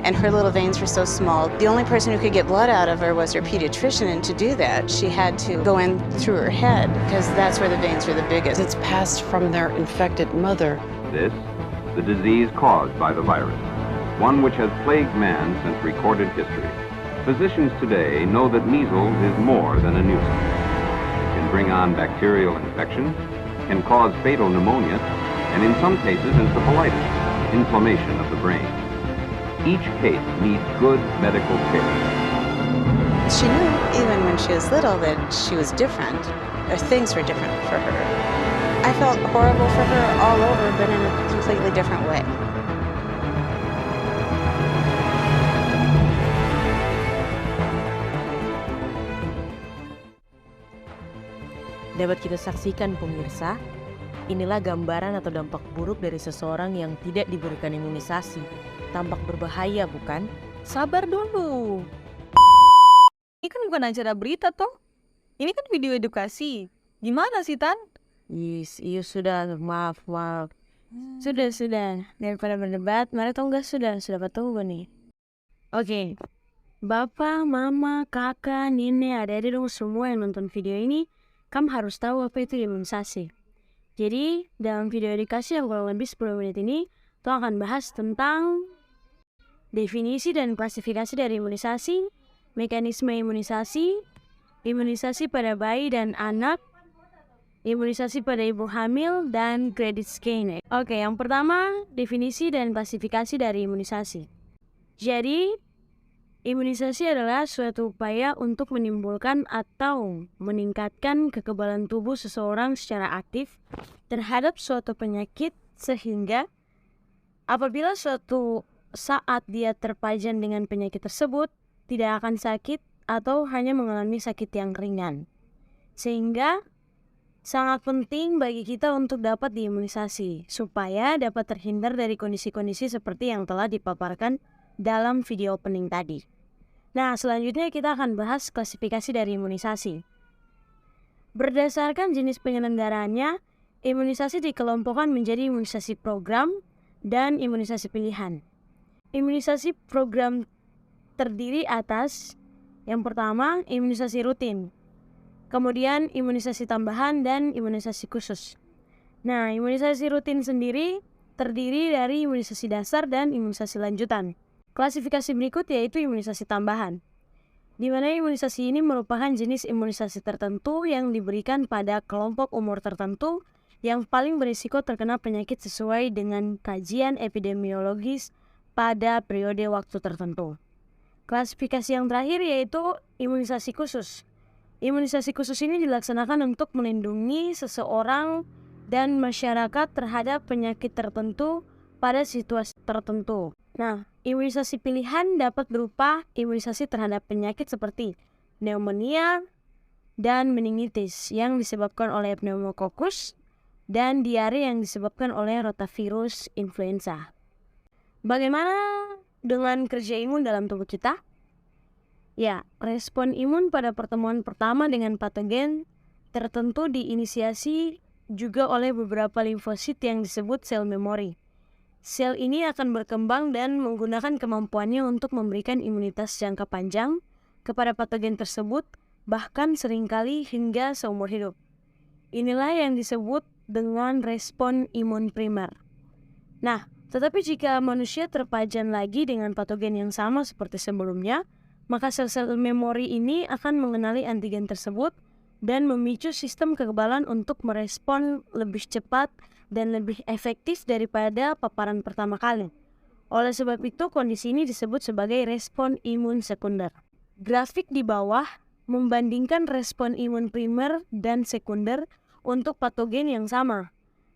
and her little veins were so small. The only person who could get blood out of her was her pediatrician, and to do that, she had to go in through her head because that's where the veins were the biggest. It's passed from their infected mother. This, the disease caused by the virus, one which has plagued man since recorded history. Physicians today know that measles is more than a nuisance. It can bring on bacterial infection, can cause fatal pneumonia, and in some cases encephalitis, inflammation of the brain. Each case needs good medical care. She knew, even when she was little, that she was different, or things were different for her. I felt horrible for her all over, but in a completely different way. Dapat kita saksikan pemirsa, inilah gambaran atau dampak buruk dari seseorang yang tidak diberikan imunisasi. Tampak berbahaya bukan? Sabar dulu. Ini kan bukan acara berita toh. Ini kan video edukasi. Gimana sih Tan? Iya sudah, maaf. Sudah. Daripada berdebat, mari tahu nggak sudah tunggu nih. Oke. Bapak, mama, kakak, nenek, adik-adik dong semua yang nonton video ini, kamu harus tahu apa itu imunisasi. Jadi, dalam video edukasi yang kurang lebih 10 menit ini, kita akan bahas tentang definisi dan klasifikasi dari imunisasi, mekanisme imunisasi, imunisasi pada bayi dan anak, imunisasi pada ibu hamil, dan credit scan. Oke, yang pertama, definisi dan klasifikasi dari imunisasi. Jadi, imunisasi adalah suatu upaya untuk menimbulkan atau meningkatkan kekebalan tubuh seseorang secara aktif terhadap suatu penyakit sehingga apabila suatu saat dia terpajan dengan penyakit tersebut tidak akan sakit atau hanya mengalami sakit yang ringan. Sehingga sangat penting bagi kita untuk dapat diimunisasi supaya dapat terhindar dari kondisi-kondisi seperti yang telah dipaparkan dalam video opening tadi. Nah, selanjutnya kita akan bahas klasifikasi dari imunisasi. Berdasarkan jenis penyelenggaraannya, imunisasi dikelompokkan menjadi imunisasi program dan imunisasi pilihan. Imunisasi program terdiri atas yang pertama, imunisasi rutin, kemudian imunisasi tambahan dan imunisasi khusus. Nah, imunisasi rutin sendiri terdiri dari imunisasi dasar dan imunisasi lanjutan. Klasifikasi berikut yaitu imunisasi tambahan, di mana imunisasi ini merupakan jenis imunisasi tertentu yang diberikan pada kelompok umur tertentu yang paling berisiko terkena penyakit sesuai dengan kajian epidemiologis pada periode waktu tertentu. Klasifikasi yang terakhir yaitu imunisasi khusus. Imunisasi khusus ini dilaksanakan untuk melindungi seseorang dan masyarakat terhadap penyakit tertentu pada situasi tertentu. Nah, imunisasi pilihan dapat berupa imunisasi terhadap penyakit seperti pneumonia dan meningitis yang disebabkan oleh pneumococcus dan diare yang disebabkan oleh rotavirus influenza. Bagaimana dengan kerja imun dalam tubuh kita? Ya, respon imun pada pertemuan pertama dengan patogen tertentu diinisiasi juga oleh beberapa limfosit yang disebut sel memori. Sel ini akan berkembang dan menggunakan kemampuannya untuk memberikan imunitas jangka panjang kepada patogen tersebut, bahkan seringkali hingga seumur hidup. Inilah yang disebut dengan respon imun primer. Nah, tetapi jika manusia terpajan lagi dengan patogen yang sama seperti sebelumnya, maka sel-sel memori ini akan mengenali antigen tersebut dan memicu sistem kekebalan untuk merespon lebih cepat dan lebih efektif daripada paparan pertama kali. Oleh sebab itu, kondisi ini disebut sebagai respon imun sekunder. Grafik di bawah membandingkan respon imun primer dan sekunder untuk patogen yang sama.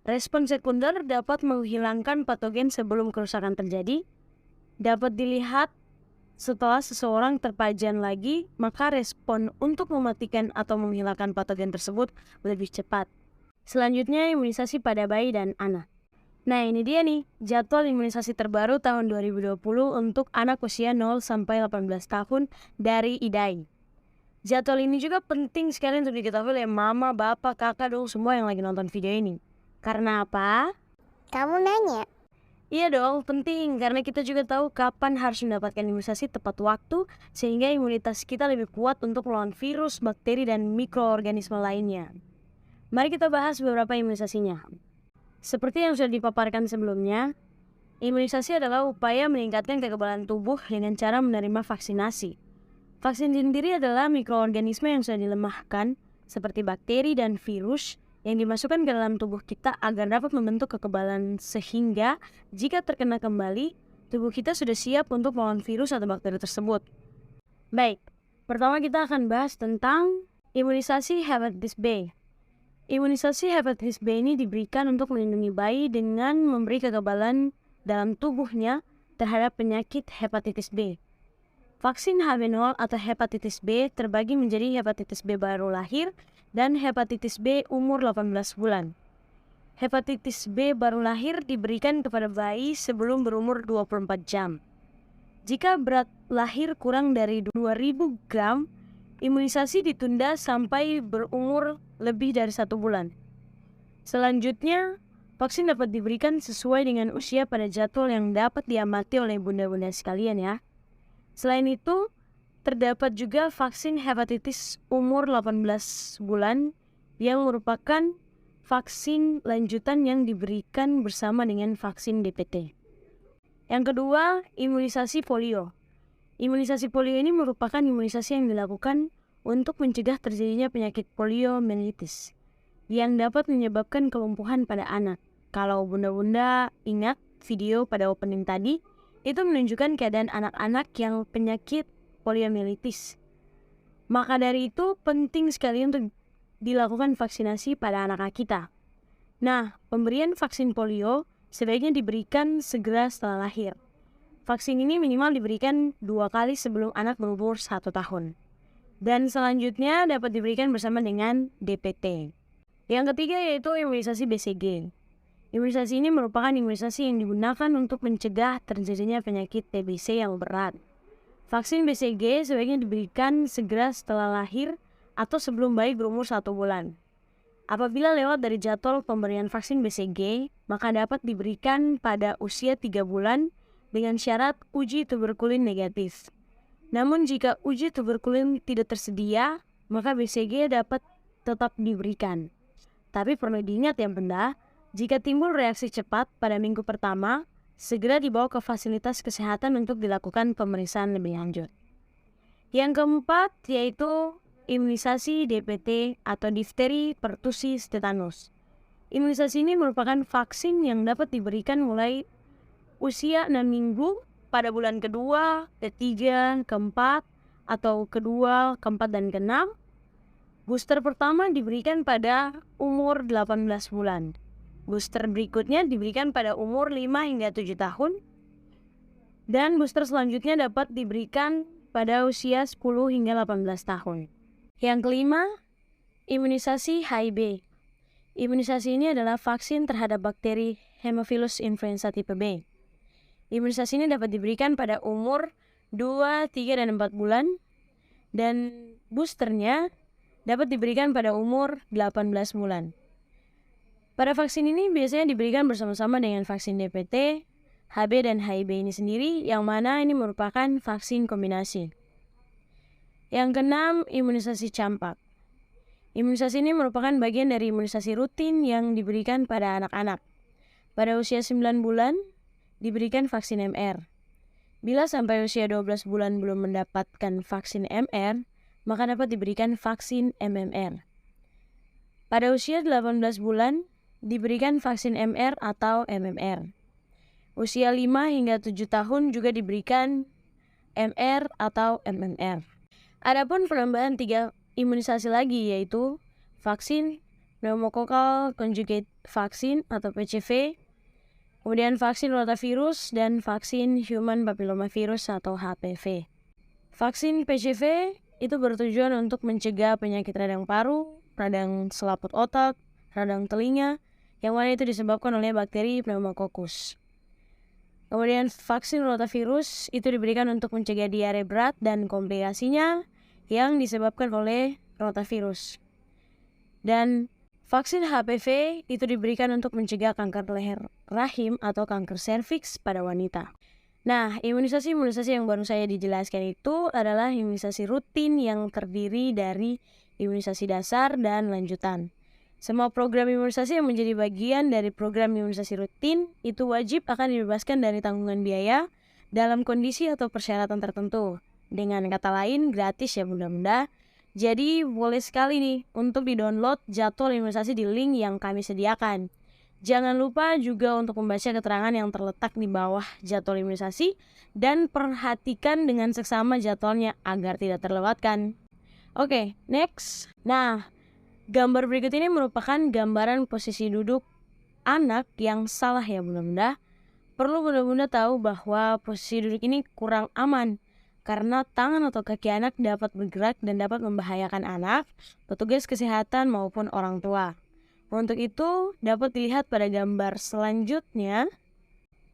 Respon sekunder dapat menghilangkan patogen sebelum kerusakan terjadi. Dapat dilihat setelah seseorang terpajan lagi, maka respon untuk mematikan atau menghilangkan patogen tersebut lebih cepat. Selanjutnya, imunisasi pada bayi dan anak. Nah, ini dia nih, jadwal imunisasi terbaru tahun 2020 untuk anak usia 0-18 tahun dari IDAI. Jadwal ini juga penting sekali untuk diketahui oleh mama, bapak, kakak, dong semua yang lagi nonton video ini. Karena apa? Kamu nanya. Iya dong, penting karena kita juga tahu kapan harus mendapatkan imunisasi tepat waktu sehingga imunitas kita lebih kuat untuk melawan virus, bakteri, dan mikroorganisme lainnya. Mari kita bahas beberapa imunisasinya. Seperti yang sudah dipaparkan sebelumnya, imunisasi adalah upaya meningkatkan kekebalan tubuh dengan cara menerima vaksinasi. Vaksin sendiri adalah mikroorganisme yang sudah dilemahkan seperti bakteri dan virus yang dimasukkan ke dalam tubuh kita agar dapat membentuk kekebalan sehingga jika terkena kembali, tubuh kita sudah siap untuk melawan virus atau bakteri tersebut. Baik, pertama kita akan bahas tentang imunisasi hepatitis B. Imunisasi hepatitis B ini diberikan untuk melindungi bayi dengan memberi kekebalan dalam tubuhnya terhadap penyakit hepatitis B. Vaksin HB0 atau hepatitis B terbagi menjadi hepatitis B baru lahir dan hepatitis B umur 18 bulan. Hepatitis B baru lahir diberikan kepada bayi sebelum berumur 24 jam. Jika berat lahir kurang dari 2000 gram, imunisasi ditunda sampai berumur lebih dari 1 bulan. Selanjutnya, vaksin dapat diberikan sesuai dengan usia pada jadwal yang dapat diamati oleh bunda-bunda sekalian ya. Selain itu, terdapat juga vaksin hepatitis umur 18 bulan yang merupakan vaksin lanjutan yang diberikan bersama dengan vaksin DPT. Yang kedua, imunisasi polio. Imunisasi polio ini merupakan imunisasi yang dilakukan untuk mencegah terjadinya penyakit poliomyelitis yang dapat menyebabkan kelumpuhan pada anak. Kalau bunda-bunda ingat video pada opening tadi, itu menunjukkan keadaan anak-anak yang penyakit poliomyelitis. Maka dari itu penting sekali untuk dilakukan vaksinasi pada anak-anak kita. Nah, pemberian vaksin polio sebaiknya diberikan segera setelah lahir. Vaksin ini minimal diberikan 2 kali sebelum anak berumur 1 tahun. Dan selanjutnya dapat diberikan bersama dengan DPT. Yang ketiga yaitu imunisasi BCG. Imunisasi ini merupakan imunisasi yang digunakan untuk mencegah terjadinya penyakit TBC yang berat. Vaksin BCG sebaiknya diberikan segera setelah lahir atau sebelum bayi berumur 1 bulan. Apabila lewat dari jadwal pemberian vaksin BCG, maka dapat diberikan pada usia 3 bulan dengan syarat uji tuberkulin negatif. Namun jika uji tuberkulin tidak tersedia, maka BCG dapat tetap diberikan. Tapi perlu diingat ya bunda, jika timbul reaksi cepat pada minggu pertama, segera dibawa ke fasilitas kesehatan untuk dilakukan pemeriksaan lebih lanjut. Yang keempat yaitu imunisasi DPT atau difteri, pertusis, tetanus. Imunisasi ini merupakan vaksin yang dapat diberikan mulai usia 6 minggu pada bulan kedua, ketiga, keempat, atau kedua, keempat, dan keenam. Booster pertama diberikan pada umur 18 bulan. Booster berikutnya diberikan pada umur 5 hingga 7 tahun. Dan booster selanjutnya dapat diberikan pada usia 10 hingga 18 tahun. Yang kelima, imunisasi HIV. Imunisasi ini adalah vaksin terhadap bakteri Haemophilus influenza tipe B. Imunisasi ini dapat diberikan pada umur 2, 3, dan 4 bulan. Dan boosternya dapat diberikan pada umur 18 bulan. Pada vaksin ini biasanya diberikan bersama-sama dengan vaksin DPT, HB, dan HIV ini sendiri, yang mana ini merupakan vaksin kombinasi. Yang keenam, imunisasi campak. Imunisasi ini merupakan bagian dari imunisasi rutin yang diberikan pada anak-anak. Pada usia 9 bulan, diberikan vaksin MR. Bila sampai usia 12 bulan belum mendapatkan vaksin MR, maka dapat diberikan vaksin MMR. Pada usia 18 bulan, diberikan vaksin MR atau MMR. Usia 5 hingga 7 tahun juga diberikan MR atau MMR. Adapun penambahan 3 imunisasi lagi yaitu vaksin pneumococcal conjugate vaccine atau PCV, kemudian vaksin rotavirus dan vaksin human papillomavirus atau HPV. Vaksin PCV itu bertujuan untuk mencegah penyakit radang paru, radang selaput otak, radang telinga, yang mana itu disebabkan oleh bakteri Pneumococcus. Kemudian vaksin rotavirus itu diberikan untuk mencegah diare berat dan komplikasinya yang disebabkan oleh rotavirus. Dan Vaksin HPV itu diberikan untuk mencegah kanker leher rahim atau kanker serviks pada wanita. Nah, imunisasi-imunisasi yang baru saya dijelaskan itu adalah imunisasi rutin yang terdiri dari imunisasi dasar dan lanjutan. Semua program imunisasi yang menjadi bagian dari program imunisasi rutin itu wajib akan dibebaskan dari tanggungan biaya dalam kondisi atau persyaratan tertentu. Dengan kata lain, gratis ya bunda-bunda. Jadi boleh sekali nih untuk di-download jadwal imunisasi di link yang kami sediakan. Jangan lupa juga untuk membaca keterangan yang terletak di bawah jadwal imunisasi dan perhatikan dengan seksama jadwalnya agar tidak terlewatkan. Oke, next. Nah, gambar berikut ini merupakan gambaran posisi duduk anak yang salah ya bunda-bunda. Perlu bunda-bunda tahu bahwa posisi duduk ini kurang aman karena tangan atau kaki anak dapat bergerak dan dapat membahayakan anak, petugas kesehatan maupun orang tua. Untuk itu dapat dilihat pada gambar selanjutnya.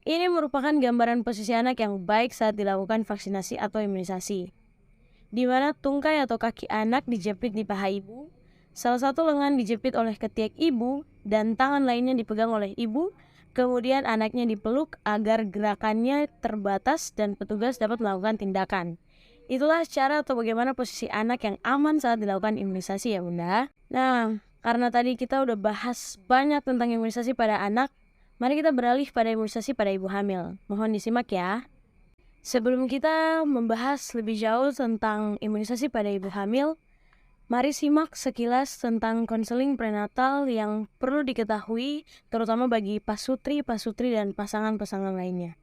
Ini merupakan gambaran posisi anak yang baik saat dilakukan vaksinasi atau imunisasi, di mana tungkai atau kaki anak dijepit di paha ibu, salah satu lengan dijepit oleh ketiak ibu, dan tangan lainnya dipegang oleh ibu. Kemudian anaknya dipeluk agar gerakannya terbatas dan petugas dapat melakukan tindakan. Itulah cara atau bagaimana posisi anak yang aman saat dilakukan imunisasi ya bunda. Nah, karena tadi kita udah bahas banyak tentang imunisasi pada anak, mari kita beralih pada imunisasi pada ibu hamil. Mohon disimak ya. Sebelum kita membahas lebih jauh tentang imunisasi pada ibu hamil, mari simak sekilas tentang konseling prenatal yang perlu diketahui terutama bagi pasutri dan pasangan-pasangan lainnya.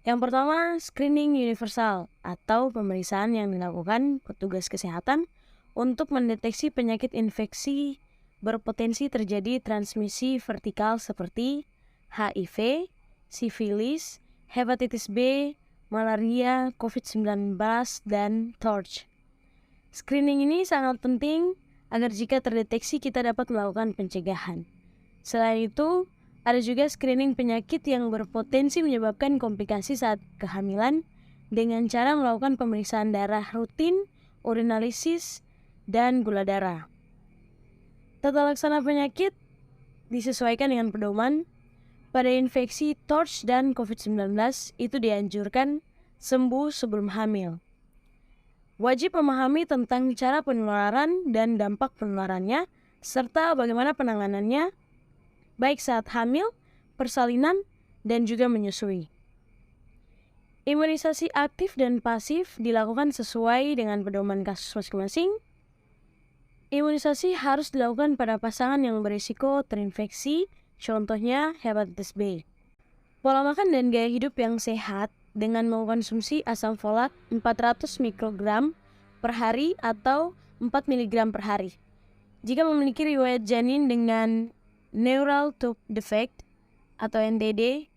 Yang pertama, screening universal atau pemeriksaan yang dilakukan petugas kesehatan untuk mendeteksi penyakit infeksi berpotensi terjadi transmisi vertikal seperti HIV, sifilis, hepatitis B, malaria, COVID-19, dan TORCH. Screening ini sangat penting agar jika terdeteksi kita dapat melakukan pencegahan. Selain itu, ada juga screening penyakit yang berpotensi menyebabkan komplikasi saat kehamilan dengan cara melakukan pemeriksaan darah rutin, urinalisis, dan gula darah. Tata laksana penyakit disesuaikan dengan pedoman. Pada infeksi TORCH dan COVID-19 itu dianjurkan sembuh sebelum hamil. Wajib memahami tentang cara penularan dan dampak penularannya, serta bagaimana penanganannya, baik saat hamil, persalinan, dan juga menyusui. Imunisasi aktif dan pasif dilakukan sesuai dengan pedoman kasus masing-masing. Imunisasi harus dilakukan pada pasangan yang berisiko terinfeksi, contohnya hepatitis B. Pola makan dan gaya hidup yang sehat dengan mengkonsumsi asam folat 400 mikrogram per hari atau 4 mg per hari. Jika memiliki riwayat janin dengan neural tube defect atau NTD,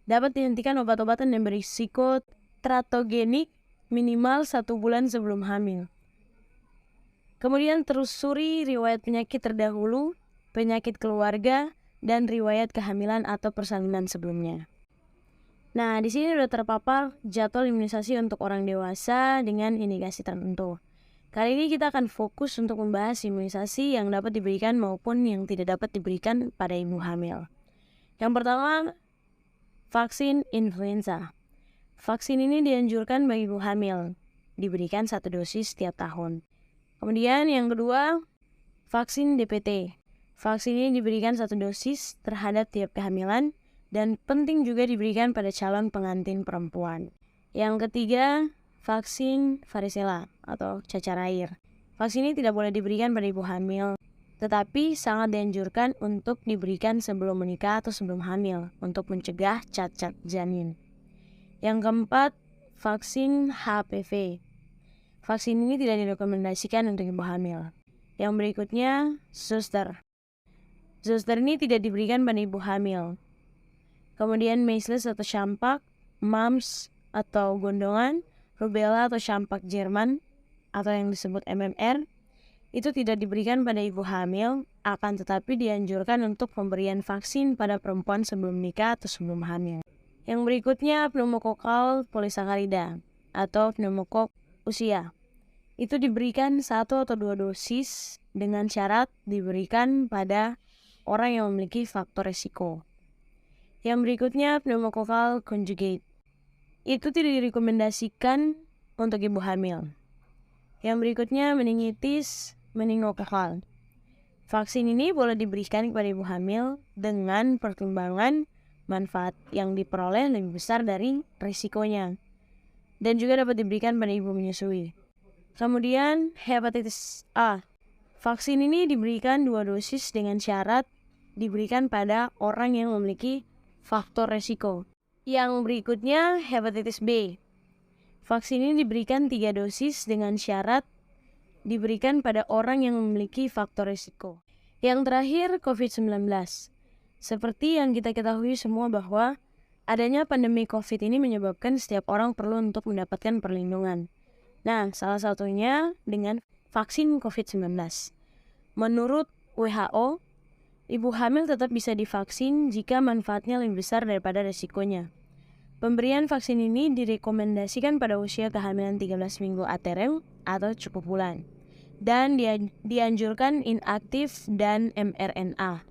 dapat dihentikan obat-obatan yang berisiko teratogenik minimal 1 bulan sebelum hamil. Kemudian telusuri riwayat penyakit terdahulu, penyakit keluarga, dan riwayat kehamilan atau persalinan sebelumnya. Nah, di sini sudah terpapar jadwal imunisasi untuk orang dewasa dengan indikasi tertentu. Kali ini kita akan fokus untuk membahas imunisasi yang dapat diberikan maupun yang tidak dapat diberikan pada ibu hamil. Yang pertama, vaksin influenza. Vaksin ini dianjurkan bagi ibu hamil, diberikan 1 dosis setiap tahun. Kemudian yang kedua, vaksin DPT. Vaksin ini diberikan 1 dosis terhadap tiap kehamilan dan penting juga diberikan pada calon pengantin perempuan. Yang ketiga, vaksin varicella atau cacar air. Vaksin ini tidak boleh diberikan pada ibu hamil, tetapi sangat dianjurkan untuk diberikan sebelum menikah atau sebelum hamil untuk mencegah cacat janin. Yang keempat, vaksin HPV. Vaksin ini tidak direkomendasikan untuk ibu hamil. Yang berikutnya, zoster. Zoster ini tidak diberikan pada ibu hamil. Kemudian measles atau campak, mumps atau gondongan, rubella atau campak Jerman atau yang disebut MMR, itu tidak diberikan pada ibu hamil, akan tetapi dianjurkan untuk pemberian vaksin pada perempuan sebelum nikah atau sebelum hamil. Yang berikutnya pneumokokal polisakarida atau pneumokok usia. Itu diberikan 1 atau 2 dosis dengan syarat diberikan pada orang yang memiliki faktor resiko. Yang berikutnya pneumococcal conjugate. Itu tidak direkomendasikan untuk ibu hamil. Yang berikutnya meningitis meningokokal. Vaksin ini boleh diberikan kepada ibu hamil dengan pertimbangan manfaat yang diperoleh lebih besar dari risikonya. Dan juga dapat diberikan pada ibu menyusui. Kemudian hepatitis A. Vaksin ini diberikan 2 dosis dengan syarat diberikan pada orang yang memiliki faktor resiko. Yang berikutnya hepatitis B. Vaksin ini diberikan 3 dosis dengan syarat diberikan pada orang yang memiliki faktor resiko. Yang terakhir COVID-19. Seperti yang kita ketahui semua bahwa adanya pandemi COVID ini menyebabkan setiap orang perlu untuk mendapatkan perlindungan. Nah, salah satunya dengan vaksin COVID-19. Menurut WHO, ibu hamil tetap bisa divaksin jika manfaatnya lebih besar daripada resikonya. Pemberian vaksin ini direkomendasikan pada usia kehamilan 13 minggu aterem atau cukup bulan. Dan dianjurkan inaktif dan mRNA.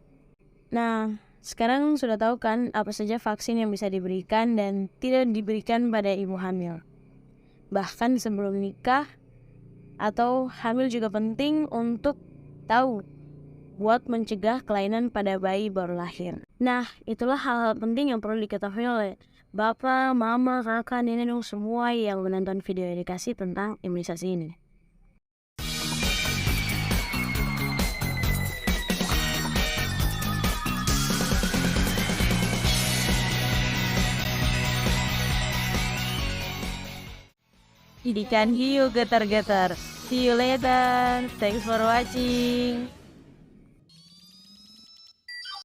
Nah, sekarang sudah tahu kan apa saja vaksin yang bisa diberikan dan tidak diberikan pada ibu hamil. Bahkan sebelum nikah atau hamil juga penting untuk tahu buat mencegah kelainan pada bayi baru lahir. Nah, itulah hal-hal penting yang perlu diketahui oleh bapak, mama, kakak, nenek, semua yang menonton video edukasi tentang imunisasi ini. Ikan hiu getar-getar. See you later. Thanks for watching.